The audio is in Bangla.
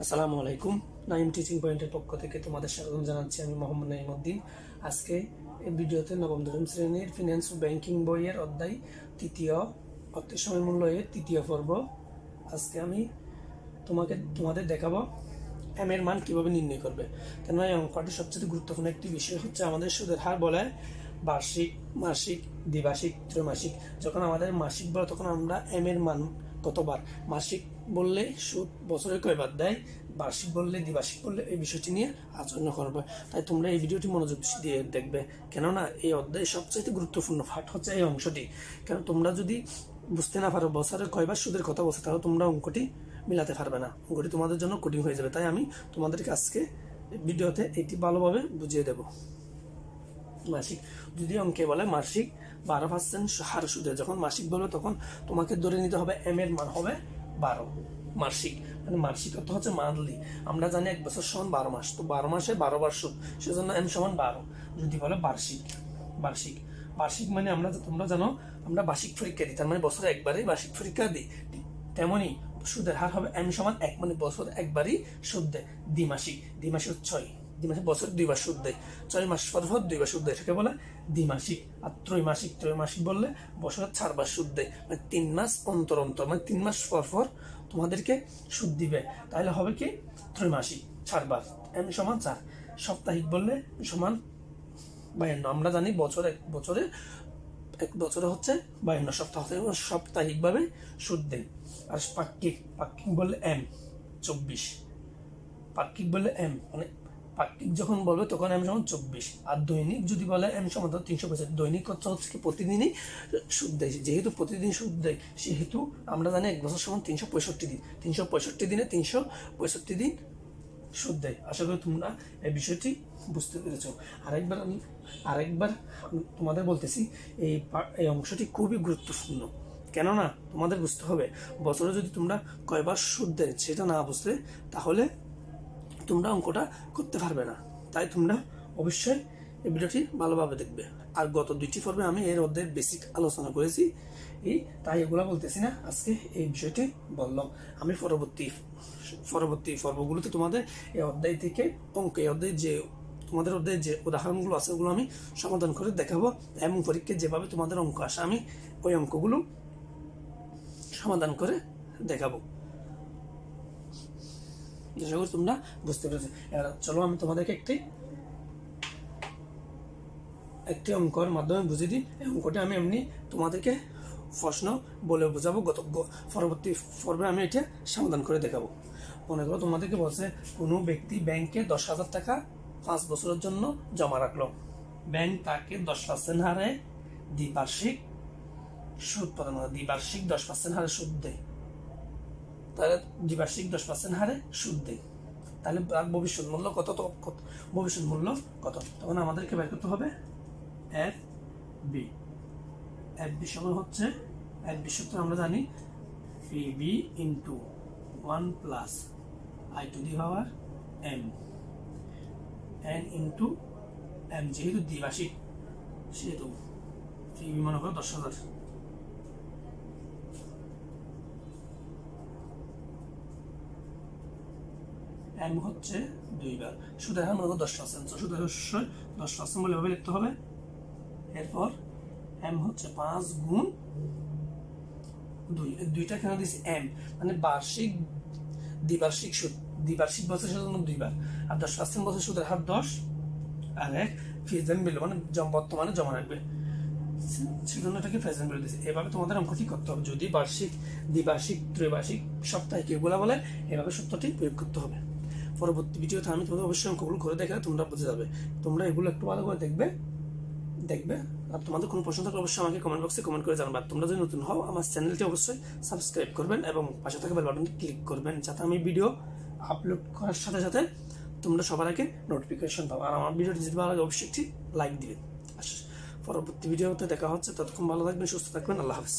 আসসালামু আলাইকুম। নাইম টিচিং পয়েন্টের পক্ষ থেকে তোমাদের স্বাগত জানাচ্ছি। আমি মোহাম্মদ নাইম উদ্দিন। আজকে এই ভিডিওতে নবম-দশম শ্রেণীর ফিন্যান্স ও ব্যাংকিং বইয়ের অধ্যায় তৃতীয় অর্থের সময় মূল্য এর তৃতীয় পর্ব। আজকে আমি তোমাদের দেখাবো এম এর মান কিভাবে নির্ণয় করবে। কেননা এই অঙ্কটি সবচেয়ে গুরুত্বপূর্ণ একটি বিষয় হচ্ছে আমাদের সুদের হার বলে বার্ষিক, মাসিক, দ্বিমাসিক, ত্রৈমাসিক। যখন আমাদের মাসিক বলে তখন আমরা এম এর মান কতবার, মাসিক বললে সুদ বছরে কয়বার দেয়, বার্ষিক বললে, দ্বিমাসিক বললে এই বিষয়টি নিয়ে আলোচনা করবে। তাই তোমরা এই ভিডিওটি মনোযোগ দিয়ে দেখবে, কেননা এই অধ্যায়ের সবচেয়ে গুরুত্বপূর্ণ পাঠ হচ্ছে এই অংশটি। কারণ তোমরা যদি বুঝতে না পারো বছরে কয়বার সুদের কথা বলছে, তাহলে তোমরা অঙ্কটি মিলাতে পারবে না, অঙ্কটি তোমাদের জন্য কঠিন হয়ে যাবে। তাই আমি তোমাদেরকে আজকে ভিডিওতে এটি ভালোভাবে বুঝিয়ে দেব। মাসিক, যদি অঙ্কে বলে মাসিক 12% হার সুদে, যখন মাসিক বলবে তখন তোমাকে ধরে নিতে হবে এম এর মান হবে 12। মাসিক মানে মাসিক অর্থ হচ্ছে মান্থলি। আমরা জানি এক বছর সমান 12 মাস, তো 12 মাসে 12 বার সুদ, সেজন্য এম সমান 12। যদি বলে বার্ষিক, বার্ষিক মানে তোমরা জানো আমরা বার্ষিক পরীক্ষা দিই, তার মানে বছরে একবারই বার্ষিক পরীক্ষা দিই। তেমনই সুদের হার হবে এম সমান 1, মানে বছর একবারই সুদ দেয়। দ্বিমাসিক 6, দ্বিমাসিক বছর 2 বার সুদ দেয়, 6 মাস পর 2 বার সুদ দেয়, সেটাকে বলে দ্বিমাসিক। আর ত্রৈমাসিক বললে বছরে 4 বার সুদ দেয়, মানে 3 মাস অন্তর, মানে 3 মাস পর তোমাদেরকে সুদ দিবে। তাহলে হবে কি ত্রৈমাসিক 4 বার, এম সমান 4। সাপ্তাহিক বললে সমান 52। আমরা জানি এক বছরে হচ্ছে 52 সপ্তাহ, সাপ্তাহিক ভাবে সুদ দেয়। আর পাক্ষিক বললে এম 24, পাক্ষিক বললে এম মানে পাক্ষিক যখন বলবে তখন এম সমান 24। আর দৈনিক যদি বলে এম সমান 365। দৈনিক হচ্ছে কি প্রতিদিনই সুদ দেয়, যেহেতু প্রতিদিন সুদ দেয় সেহেতু আমরা জানি এক বছর সমান 365 দিন, 365 দিনে 365 দিন সুদ দেয়। আশা করি তোমরা এই বিষয়টি বুঝতে পেরেছো। আরেকবার তোমাদের বলতেছি, এই অংশটি খুবই গুরুত্বপূর্ণ। কেননা তোমাদের বুঝতে হবে বছরে যদি তোমরা কয়বার সুদ দেয় সেটা না বুঝলে তাহলে তোমরা অঙ্কটা করতে পারবে না। তাই তোমরা অবশ্যই এই ভিডিওটি ভালোভাবে দেখবে। আর গত 2টি পর্বে আমি এর অধ্যায়ের বেসিক আলোচনা করেছি, তাই এগুলা বলতেছি না, আজকে এই বিষয়টি বললাম। আমি পরবর্তী পর্বগুলোতে তোমাদের এই অধ্যায় থেকে তোমাদের অধ্যায়ে যে উদাহরণগুলো আছে ওগুলো আমি সমাধান করে দেখাবো, এবং পরীক্ষায় যেভাবে তোমাদের অঙ্ক আসে আমি ওই অঙ্কগুলো সমাধান করে দেখাবো। আশা করি তোমরা বুঝতে পেরেছো। চলো আমি তোমাদেরকে একটি অঙ্কের মাধ্যমে বুঝিয়ে দিই। এই অঙ্কটি আমি এমনি তোমাদেরকে প্রশ্ন বলে বোঝাবো, পরবর্তী পর্বে আমি এটা সমাধান করে দেখাবো। মনে করো তোমাদেরকে বলছে কোনো ব্যক্তি ব্যাংকে 10,000 টাকা 5 বছরের জন্য জমা রাখলো। ব্যাংক তাকে 10% হারে দ্বিবার্ষিক সুদ প্রদান করে, দ্বিবার্ষিক 10% হারে সুদ দেয়। তাহলে দ্বিবার্ষিক 10% হারে সুদ দেয়, তাহলে ভবিষ্যৎ মূল্য কত? তখন আমাদেরকে বের করতে হবে এফ বি সমান হচ্ছে, এফ বি সূত্র আমরা জানি B into 1 plus I to the power M, N into M. যেহেতু দ্বিবার্ষিক সেহেতু বি মনে করো 10,000, এম হচ্ছে 2 বার। সুদের হার মনে করো 10%, সুদের হার 10% বলে ভাবে লিখতে হবে। এরপর এম হচ্ছে 5 গুণ 2, 2টা কেন দিচ্ছি এম মানে বার্ষিক, দ্বিবার্ষিক সুদ, দ্বিবার্ষিক বছর জন্য 2 বার। আর 10% বছর সুদের হার 10, আর এক প্রেজেন্ট ভ্যালু মানে বর্তমানে জমা রাখবে, সেজন্য এটাকে প্রেজেন্ট ভ্যালু দিচ্ছি। এভাবে তোমাদের অঙ্কটি করতে হবে। যদি বার্ষিক, দ্বিবার্ষিক, ত্রৈমাসিক, সাপ্তাহিক এগুলা বলে এভাবে সূত্রটি প্রয়োগ করতে হবে। পরবর্তী ভিডিওতে আমি তোমাদের অবশ্যই অঙ্কগুলো করে দেখালে তোমরা বুঝে যাবে। তোমরা এগুলো একটু ভালো করে দেখবে। আর তোমাদের কোনো প্রশ্ন থাকলে অবশ্যই আমাকে কমেন্ট বক্সে কমেন্ট করে জানাবে। তোমরা যদি নতুন হও আমার চ্যানেলটি অবশ্যই সাবস্ক্রাইব করবেন এবং পাশে থাকা বেল বাটনটি ক্লিক করবেন, যাতে আমি ভিডিও আপলোড করার সাথে সাথে তোমরা সবার আগে নোটিফিকেশন পাবো। আর আমার ভিডিওটি যদি ভালো লাগে অবশ্যই একটি লাইক দিবেন। পরবর্তী ভিডিওতে দেখা হচ্ছে, ততক্ষণ ভালো থাকবেন, সুস্থ থাকবেন। আল্লাহ হাফেজ।